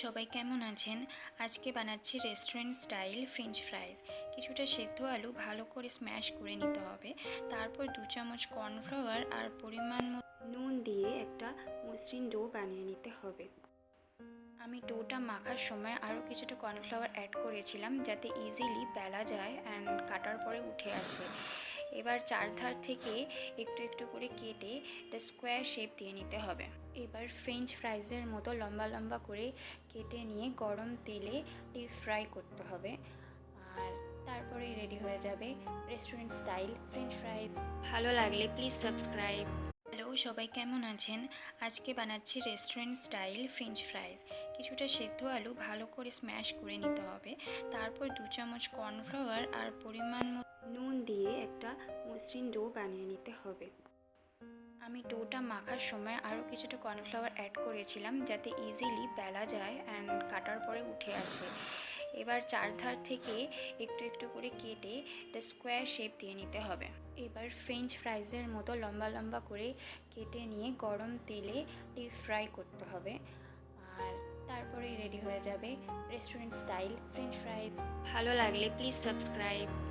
সবাই কেমন আছেন? আজকে বানাচ্ছি রেস্টুরেন্ট স্টাইল ফ্রেঞ্চ ফ্রাইজ। কিছুটা সেদ্ধ আলু ভালো করে স্ম্যাশ করে নিতে হবে। তারপর 2 চামচ কর্নফ্লাওয়ার আর পরিমাণ মতো নুন দিয়ে একটা মসৃণ ডো বানিয়ে নিতে হবে। আমি ডোটা মাখার সময় আরও কিছুটা কর্নফ্লাওয়ার অ্যাড করেছিলাম যাতে ইজিলি বেলা যায় অ্যান্ড কাটার পরে উঠে আসে। এবার চারধার থেকে একটু একটু করে কেটে একটা স্কোয়ার শেপ দিয়ে নিতে হবে। এবার ফ্রেঞ্চ ফ্রাইজের মতো লম্বা লম্বা করে কেটে নিয়ে গরম তেলে ডিপ ফ্রাই করতে হবে। আর তারপরে রেডি হয়ে যাবে রেস্টুরেন্ট স্টাইল ফ্রেঞ্চ ফ্রাই। ভালো লাগলে প্লিজ সাবস্ক্রাইব। হ্যালো, সবাই কেমন আছেন? আজকে বানাচ্ছি রেস্টুরেন্ট স্টাইল ফ্রেঞ্চ ফ্রাইজ। কিছুটা সেদ্ধ আলু ভালো করে স্ম্যাশ করে নিতে হবে। তারপর 2 চামচ কর্নফ্লাওয়ার আর পরিমাণ মতো নুন দিয়ে একটা মসৃণ ডো বানিয়ে নিতে হবে। আমি ডোটা মাখার সময় আরও কিছুটা কর্নফ্লাওয়ার অ্যাড করেছিলাম যাতে ইজিলি বেলা যায় অ্যান্ড কাটার পরে উঠে আসে। এবার চারধার থেকে একটু একটু করে কেটে একটা স্কোয়ার শেপ দিয়ে নিতে হবে। এবার ফ্রেঞ্চ ফ্রাইজের মতো লম্বা লম্বা করে কেটে নিয়ে গরম তেলে ডিপ ফ্রাই করতে হবে। আর তারপরে রেডি হয়ে যাবে রেস্টুরেন্ট স্টাইল ফ্রেঞ্চ ফ্রাই। ভালো লাগলে প্লিজ সাবস্ক্রাইব।